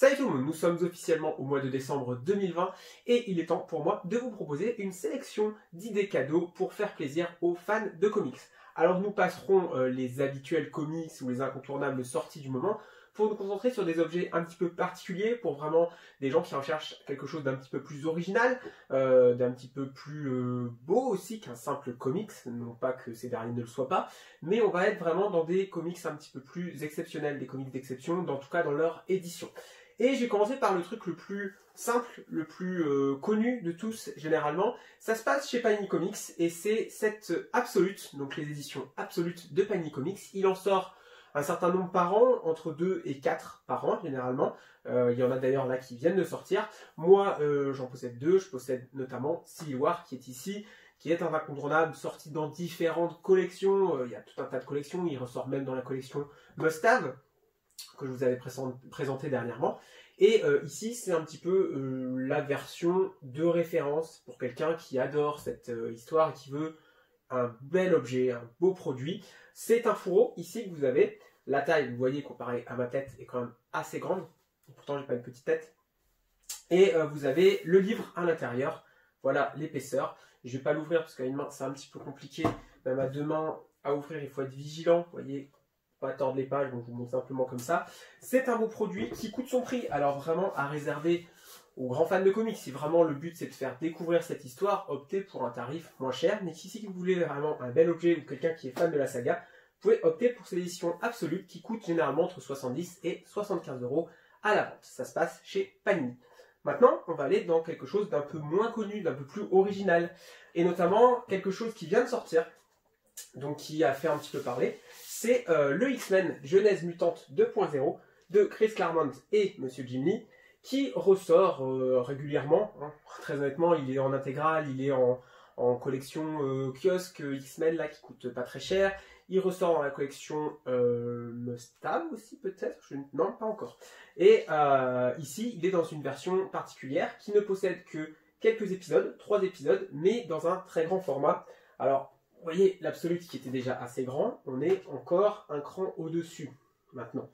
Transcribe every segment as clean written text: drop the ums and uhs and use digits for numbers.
Salut tout le monde, nous sommes officiellement au mois de décembre 2020 et il est temps pour moi de vous proposer une sélection d'idées cadeaux pour faire plaisir aux fans de comics. Alors nous passerons les habituels comics ou les incontournables sorties du moment pour nous concentrer sur des objets un petit peu particuliers pour vraiment des gens qui recherchent quelque chose d'un petit peu plus original, d'un petit peu plus beau aussi qu'un simple comics, non pas que ces derniers ne le soient pas, mais on va être vraiment dans des comics un petit peu plus exceptionnels, des comics d'exception, en tout cas dans leur édition. Et j'ai commencé par le truc le plus simple, le plus connu de tous généralement. Ça se passe chez Panini Comics et c'est cette Absolute, donc les éditions Absolute de Panini Comics. Il en sort un certain nombre par an, entre 2 et 4 par an généralement. Il y en a d'ailleurs là qui viennent de sortir. Moi j'en possède 2, je possède notamment Civil War qui est ici, qui est un incontournable sorti dans différentes collections. Il y a tout un tas de collections, il ressort même dans la collection Must Have, que je vous avais présenté dernièrement. Et ici, c'est un petit peu la version de référence pour quelqu'un qui adore cette histoire et qui veut un bel objet, un beau produit. C'est un fourreau ici que vous avez. La taille, vous voyez, comparée à ma tête, est quand même assez grande. Et pourtant, j'ai pas une petite tête. Et vous avez le livre à l'intérieur. Voilà l'épaisseur. Je vais pas l'ouvrir parce qu'à une main, c'est un petit peu compliqué. Même à deux mains, à ouvrir, il faut être vigilant. Vous voyez, pas tordre les pages, donc je vous montre simplement comme ça. C'est un beau produit qui coûte son prix, alors vraiment à réserver aux grands fans de comics. Si vraiment le but c'est de faire découvrir cette histoire, optez pour un tarif moins cher. Mais si vous voulez vraiment un bel objet ou quelqu'un qui est fan de la saga, vous pouvez opter pour cette édition Absolute qui coûte généralement entre 70 et 75 € à la vente. Ça se passe chez Panini. Maintenant, on va aller dans quelque chose d'un peu moins connu, d'un peu plus original, et notamment quelque chose qui vient de sortir, donc qui a fait un petit peu parler. C'est le X-Men Genèse Mutante 2.0 de Chris Claremont et Monsieur Jim Lee qui ressort régulièrement. Hein. Très honnêtement, il est en intégrale, il est en collection kiosque X-Men là qui coûte pas très cher. Il ressort dans la collection Must-Have aussi peut-être, non pas encore. Et ici, il est dans une version particulière qui ne possède que quelques épisodes, 3 épisodes, mais dans un très grand format. Alors, vous voyez, l'Absolute qui était déjà assez grand, on est encore un cran au-dessus maintenant.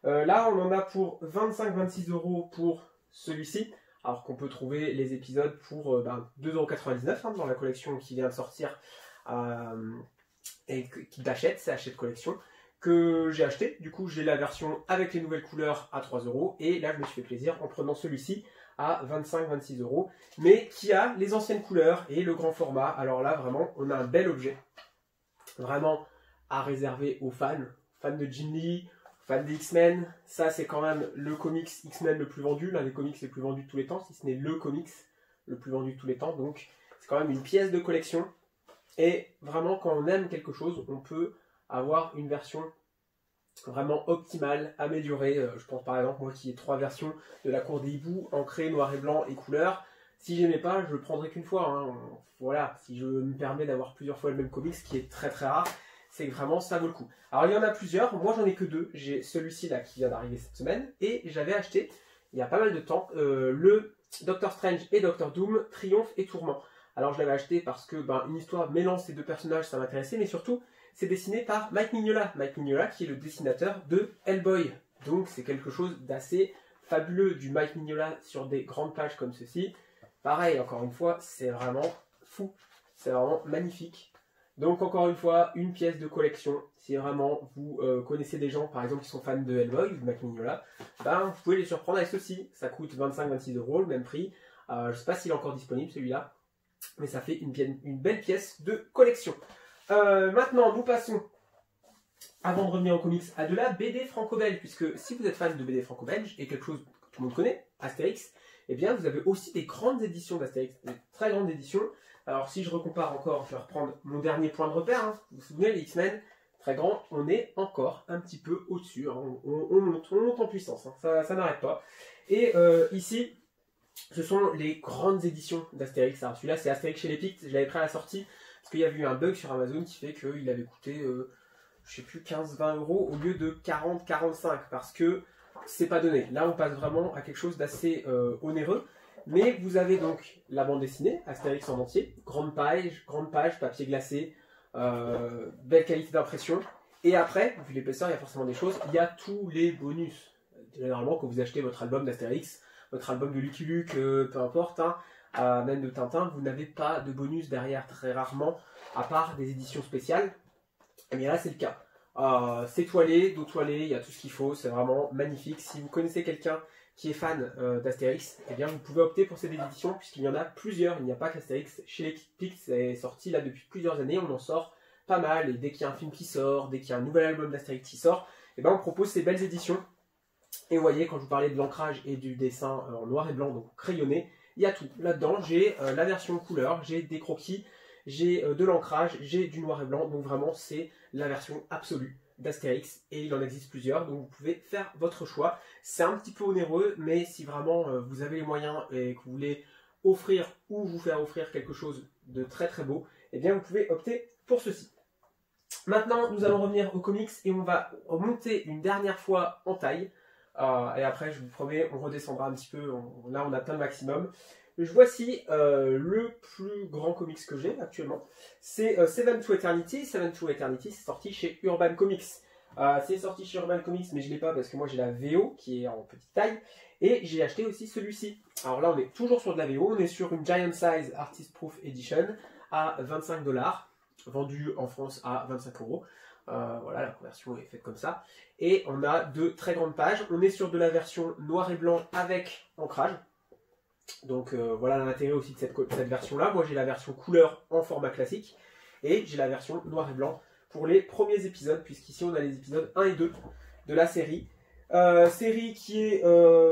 Là, on en a pour 25-26 € pour celui-ci, alors qu'on peut trouver les épisodes pour 2,99 € dans la collection qui vient de sortir et qui t'achète, c'est Hachette Collection, que j'ai acheté. Du coup, j'ai la version avec les nouvelles couleurs à 3 € et là, je me suis fait plaisir en prenant celui-ci à 25-26 €, mais qui a les anciennes couleurs et le grand format. Alors là, vraiment, on a un bel objet, vraiment à réserver aux fans de Jim Lee, fans des X-Men. Ça, c'est quand même le comics X-Men le plus vendu, l'un des comics les plus vendus de tous les temps, si ce n'est le comics le plus vendu de tous les temps. Donc, c'est quand même une pièce de collection. Et vraiment, quand on aime quelque chose, on peut avoir une version vraiment optimale, améliorée. Je pense par exemple, moi qui ai 3 versions de la cour des hiboux, ancrée, noir et blanc et couleur. Si j'aimais pas, je le prendrais qu'une fois. Hein. Voilà, si je me permets d'avoir plusieurs fois le même comics, ce qui est très très rare, c'est que vraiment ça vaut le coup. Alors il y en a plusieurs, moi j'en ai que 2. J'ai celui-ci là qui vient d'arriver cette semaine, et j'avais acheté, il y a pas mal de temps, le Doctor Strange et Doctor Doom, Triomphe et Tourment. Alors je l'avais acheté parce que une histoire mêlant ces deux personnages, ça m'intéressait, mais surtout, c'est dessiné par Mike Mignola. Mike Mignola qui est le dessinateur de Hellboy. Donc c'est quelque chose d'assez fabuleux du Mike Mignola sur des grandes pages comme ceci. Pareil, encore une fois, c'est vraiment fou. C'est vraiment magnifique. Donc encore une fois, une pièce de collection. Si vraiment vous connaissez des gens, par exemple, qui sont fans de Hellboy ou de Mike Mignola, vous pouvez les surprendre avec ceci. Ça coûte 25-26 €, le même prix. Je ne sais pas s'il est encore disponible celui-là, mais ça fait une belle pièce de collection. Maintenant, nous passons, avant de revenir aux comics, à de la BD franco-belge, puisque si vous êtes fan de BD franco-belge, et quelque chose que tout le monde connaît, Astérix, eh bien vous avez aussi des grandes éditions d'Astérix, des très grandes éditions. Alors si je recompare encore, je vais reprendre mon dernier point de repère, hein. Vous vous souvenez, les X-Men, très grand, on est encore un petit peu au-dessus, hein. On monte en puissance, hein. Ça n'arrête pas. Et ici, ce sont les grandes éditions d'Astérix. Alors celui-là, c'est Astérix chez les Pictes, je l'avais pris à la sortie, parce qu'il y avait eu un bug sur Amazon qui fait qu'il avait coûté, je sais plus, 15-20 € au lieu de 40-45, parce que c'est pas donné. Là, on passe vraiment à quelque chose d'assez onéreux. Mais vous avez donc la bande dessinée, Astérix en entier, grande page, papier glacé, belle qualité d'impression. Et après, vu l'épaisseur, il y a forcément des choses. Il y a tous les bonus. Généralement, quand vous achetez votre album d'Astérix, votre album de Lucky Luke, peu importe, hein, même de Tintin, vous n'avez pas de bonus derrière, très rarement, à part des éditions spéciales. Et bien là, c'est le cas. C'est toilé, dos toilé, il y a tout ce qu'il faut, c'est vraiment magnifique. Si vous connaissez quelqu'un qui est fan d'Astérix, eh bien vous pouvez opter pour cette édition puisqu'il y en a plusieurs. Il n'y a pas qu'Astérix. Chez les Pix, c'est sorti là depuis plusieurs années, on en sort pas mal. Et dès qu'il y a un film qui sort, dès qu'il y a un nouvel album d'Astérix qui sort, eh bien on propose ces belles éditions. Et vous voyez, quand je vous parlais de l'ancrage et du dessin en noir et blanc, donc crayonné, il y a tout. Là-dedans, j'ai la version couleur, j'ai des croquis, j'ai de l'ancrage, j'ai du noir et blanc. Donc vraiment, c'est la version absolue d'Astérix et il en existe plusieurs, donc vous pouvez faire votre choix. C'est un petit peu onéreux, mais si vraiment vous avez les moyens et que vous voulez offrir ou vous faire offrir quelque chose de très très beau, eh bien vous pouvez opter pour ceci. Maintenant, nous allons revenir aux comics et on va monter une dernière fois en taille. Et après, je vous promets, on redescendra un petit peu. Là, on atteint le maximum. Voici le plus grand comics que j'ai actuellement. C'est Seven to Eternity. Seven to Eternity, c'est sorti chez Urban Comics. C'est sorti chez Urban Comics, mais je ne l'ai pas parce que moi j'ai la VO qui est en petite taille. Et j'ai acheté aussi celui-ci. Alors là, on est toujours sur de la VO. On est sur une Giant Size Artist Proof Edition à 25 $, vendu en France à 25 €. Voilà, la conversion est faite comme ça. Et on a de très grandes pages. On est sur de la version noir et blanc avec ancrage. Donc voilà l'intérêt aussi de cette version-là. Moi j'ai la version couleur en format classique. Et j'ai la version noir et blanc pour les premiers épisodes. Puisqu'ici on a les épisodes 1 et 2 de la série. Série qui est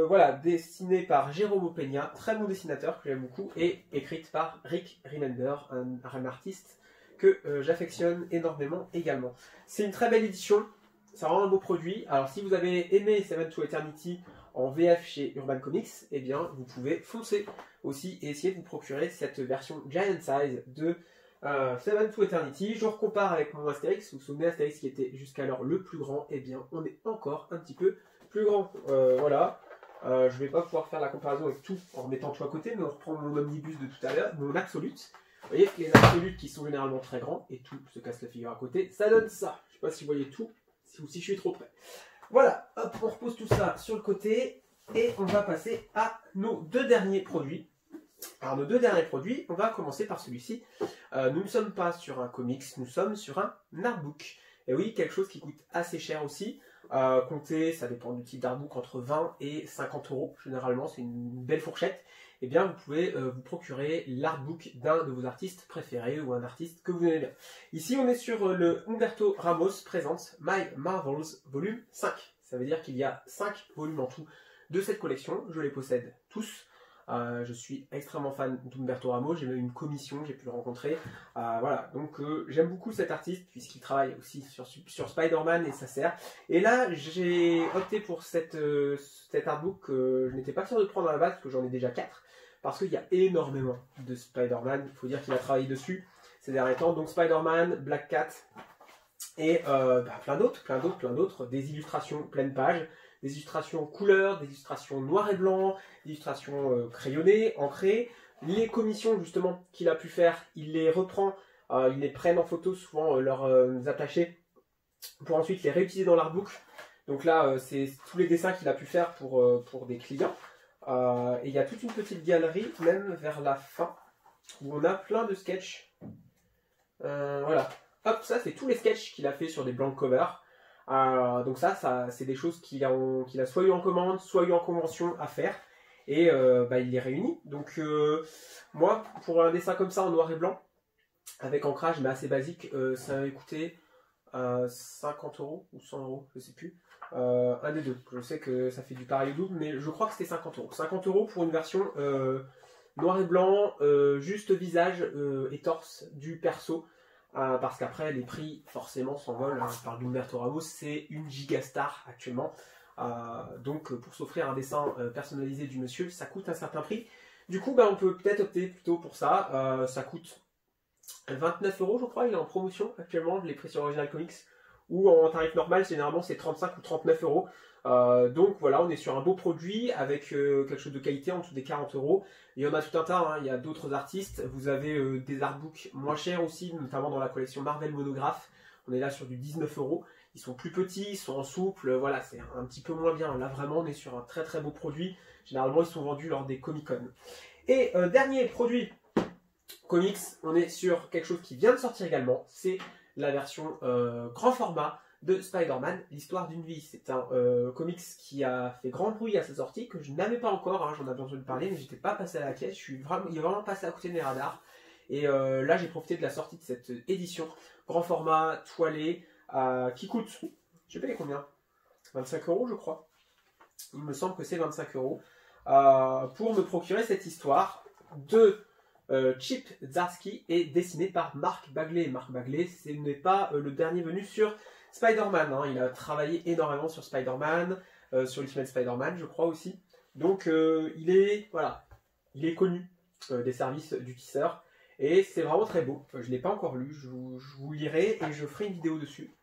voilà, dessinée par Jérôme Peña, très bon dessinateur que j'aime beaucoup. Et écrite par Rick Remender, un artiste que j'affectionne énormément également. C'est une très belle édition, ça rend un beau produit. Alors si vous avez aimé Seven to Eternity en VF chez Urban Comics, eh bien vous pouvez foncer aussi et essayer de vous procurer cette version Giant Size de Seven to Eternity. Je recompare avec mon Astérix. Vous vous souvenez, Astérix qui était jusqu'alors le plus grand, eh bien on est encore un petit peu plus grand. Voilà. Je vais pas pouvoir faire la comparaison avec tout en remettant tout à côté, mais on reprend mon omnibus de tout à l'heure, mon Absolute. Vous voyez, les absolutes qui sont généralement très grands, et tout se casse la figure à côté, ça donne ça. Je ne sais pas si vous voyez tout, ou si je suis trop près. Voilà, hop, on repose tout ça sur le côté, et on va passer à nos deux derniers produits. Alors nos deux derniers produits, on va commencer par celui-ci. Nous ne sommes pas sur un comics, nous sommes sur un artbook. Et oui, quelque chose qui coûte assez cher aussi. Comptez, ça dépend du type d'artbook, entre 20 et 50 €. Généralement, c'est une belle fourchette. Eh bien, vous pouvez vous procurer l'artbook d'un de vos artistes préférés ou un artiste que vous aimez bien. Ici, on est sur le Humberto Ramos présente My Marvels volume 5. Ça veut dire qu'il y a 5 volumes en tout de cette collection. Je les possède tous. Je suis extrêmement fan d'Humberto Ramos, j'ai même une commission, j'ai pu le rencontrer. Voilà, donc j'aime beaucoup cet artiste puisqu'il travaille aussi sur Spider-Man et ça sert. Et là, j'ai opté pour cet artbook que je n'étais pas sûr de prendre à la base parce que j'en ai déjà 4. Parce qu'il y a énormément de Spider-Man, il faut dire qu'il a travaillé dessus ces derniers temps. Donc Spider-Man, Black Cat et plein d'autres, des illustrations pleine page. Des illustrations couleur, des illustrations noir et blanc, des illustrations crayonnées, ancrées. Les commissions justement qu'il a pu faire, il les reprend, il les prennent en photo, souvent leurs attachés, pour ensuite les réutiliser dans l'artbook. Donc là, c'est tous les dessins qu'il a pu faire pour des clients. Et il y a toute une petite galerie, même vers la fin, où on a plein de sketchs. Voilà. Hop, ça c'est tous les sketchs qu'il a fait sur des blank covers. Donc ça c'est des choses qu'il a soit eu en commande, soit eu en convention à faire. Et il les réunit. Donc moi, pour un dessin comme ça en noir et blanc, avec ancrage, mais assez basique, ça avait coûté 50 € ou 100 €, je sais plus. Un des deux. Je sais que ça fait du pareil au double, mais je crois que c'était 50 €. 50 € pour une version noir et blanc, juste visage et torse du perso. Parce qu'après les prix forcément s'envolent. Hein. Je parle d'Humberto Ramos, c'est une gigastar actuellement. Donc pour s'offrir un dessin personnalisé du monsieur, ça coûte un certain prix. Du coup, on peut peut-être opter plutôt pour ça. Ça coûte 29 € je crois, il est en promotion actuellement, les prix sur Original Comics. Ou en tarif normal, généralement c'est 35 ou 39 €. Donc voilà, on est sur un beau produit avec quelque chose de qualité en dessous des 40 €. Il y en a tout un tas, hein. Il y a d'autres artistes. Vous avez des artbooks moins chers aussi, notamment dans la collection Marvel Monograph. On est là sur du 19 €. ils sont plus petits, ils sont en souple, voilà, c'est un petit peu moins bien. Là vraiment on est sur un très très beau produit, généralement ils sont vendus lors des Comic-Con. Et dernier produit comics, on est sur quelque chose qui vient de sortir également, c'est la version grand format de Spider-Man, l'histoire d'une vie. C'est un comics qui a fait grand bruit à sa sortie, que je n'avais pas encore, hein, j'en avais entendu parler, mais j'étais pas passé à la caisse, il est vraiment passé à côté de mes radars. Et là j'ai profité de la sortie de cette édition, grand format, toilé, qui coûte, je vais payer combien? 25 € je crois. Il me semble que c'est 25 € pour me procurer cette histoire de Chip Zdarsky et dessiné par Mark Bagley. Mark Bagley, ce n'est pas le dernier venu sur Spider-Man, hein. Il a travaillé énormément sur Spider-Man, sur Ultimate Spider-Man, je crois aussi. Donc il est connu des services du tisseur. Et c'est vraiment très beau. Je ne l'ai pas encore lu, je vous lirai et je ferai une vidéo dessus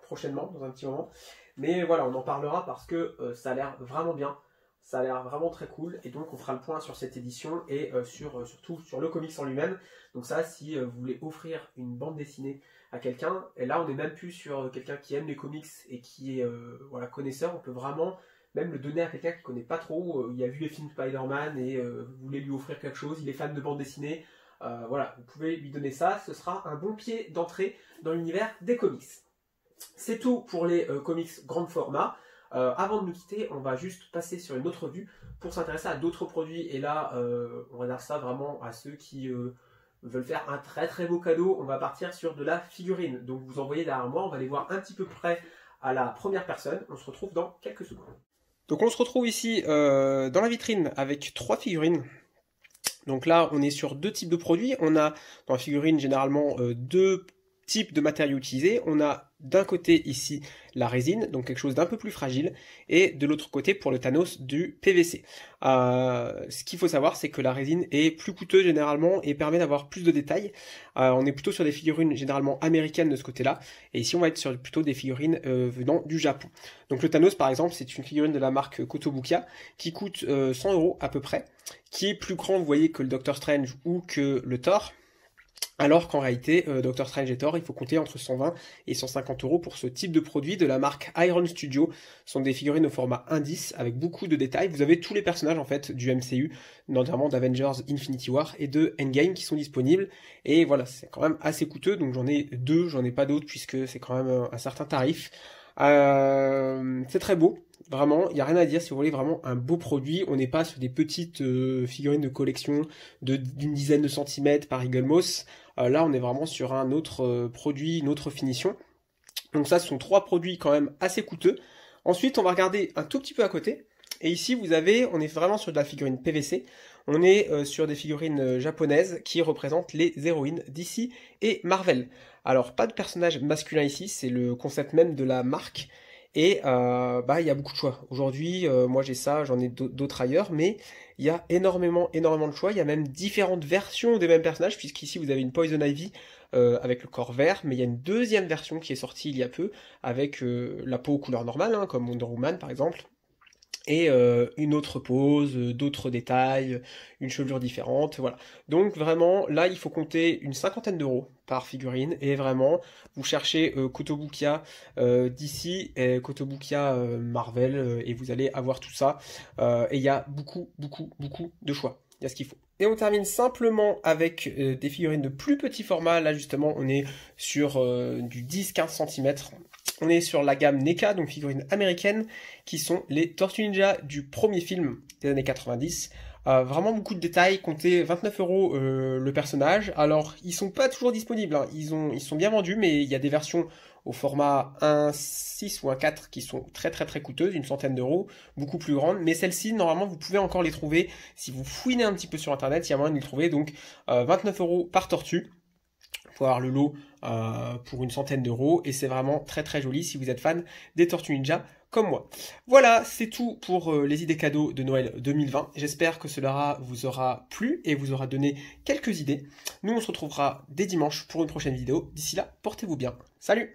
prochainement, dans un petit moment. Mais voilà, on en parlera parce que ça a l'air vraiment bien. Ça a l'air vraiment très cool. Et donc on fera le point sur cette édition et surtout sur le comics en lui-même. Donc ça, si vous voulez offrir une bande dessinée à quelqu'un, et là on n'est même plus sur quelqu'un qui aime les comics et qui est connaisseur, on peut vraiment même le donner à quelqu'un qui ne connaît pas trop, il a vu les films Spider-Man et vous voulez lui offrir quelque chose, il est fan de bande dessinée, voilà, vous pouvez lui donner ça, ce sera un bon pied d'entrée dans l'univers des comics. C'est tout pour les comics grand format. Avant de nous quitter, on va juste passer sur une autre vue pour s'intéresser à d'autres produits, et là on réserve ça vraiment à ceux qui veulent faire un très très beau cadeau. On va partir sur de la figurine, donc vous en voyez derrière moi, on va les voir un petit peu près à la première personne. On se retrouve dans quelques secondes. Donc on se retrouve ici dans la vitrine avec 3 figurines. Donc là on est sur 2 types de produits. On a dans la figurine généralement 2 types de matériaux utilisés. On a d'un côté ici la résine, donc quelque chose d'un peu plus fragile, et de l'autre côté pour le Thanos du PVC. Ce qu'il faut savoir, c'est que la résine est plus coûteuse généralement et permet d'avoir plus de détails. On est plutôt sur des figurines généralement américaines de ce côté-là, et ici on va être sur plutôt des figurines venant du Japon. Donc le Thanos par exemple, c'est une figurine de la marque Kotobukiya qui coûte 100 € à peu près, qui est plus grand, vous voyez, que le Doctor Strange ou que le Thor. Alors qu'en réalité, Doctor Strange et Thor, il faut compter entre 120 et 150 € pour ce type de produit de la marque Iron Studio. Ce sont des figurines au format indice avec beaucoup de détails. Vous avez tous les personnages en fait du MCU, notamment d'Avengers Infinity War et de Endgame qui sont disponibles. Et voilà, c'est quand même assez coûteux, donc j'en ai 2, j'en ai pas d'autres puisque c'est quand même un certain tarif. C'est très beau. Vraiment, il n'y a rien à dire si vous voulez vraiment un beau produit. On n'est pas sur des petites figurines de collection d'une dizaine de centimètres par Eagle Moss. Là, on est vraiment sur un autre produit, une autre finition. Donc ça, ce sont 3 produits quand même assez coûteux. Ensuite, on va regarder un tout petit peu à côté. Et ici, on est vraiment sur de la figurine PVC. On est sur des figurines japonaises qui représentent les héroïnes DC et Marvel. Alors, pas de personnage masculin ici, c'est le concept même de la marque. Et il y a beaucoup de choix. Aujourd'hui, moi j'ai ça, j'en ai d'autres ailleurs, mais il y a énormément de choix. Il y a même différentes versions des mêmes personnages, puisqu'ici vous avez une Poison Ivy avec le corps vert, mais il y a une deuxième version qui est sortie il y a peu, avec la peau couleur normale, hein, comme Wonder Woman par exemple. Et une autre pose, d'autres détails, une chevelure différente, voilà. Donc vraiment, là, il faut compter une 50aine d'euros par figurine, et vraiment, vous cherchez Kotobukiya DC et Kotobukiya Marvel, et vous allez avoir tout ça. Et il y a beaucoup de choix. Il y a ce qu'il faut. Et on termine simplement avec des figurines de plus petit format. Là, justement, on est sur du 10-15 cm. On est sur la gamme NECA, donc figurines américaines, qui sont les Tortues Ninja du premier film des années 90. Vraiment beaucoup de détails, comptez 29 € le personnage. Alors, ils sont pas toujours disponibles, hein. Ils sont bien vendus, mais il y a des versions au format 1.6 ou 1.4 qui sont très coûteuses, une centaine d'euros, beaucoup plus grandes. Mais celles-ci, normalement, vous pouvez encore les trouver. Si vous fouinez un petit peu sur Internet, il y a moyen de les trouver. Donc, 29 € par tortue. Pour avoir le lot pour une centaine d'euros, et c'est vraiment très joli si vous êtes fan des Tortues Ninja comme moi. Voilà, c'est tout pour les idées cadeaux de Noël 2020. J'espère que cela vous aura plu et vous aura donné quelques idées. Nous on se retrouvera dès dimanche pour une prochaine vidéo. D'ici là, portez-vous bien. Salut!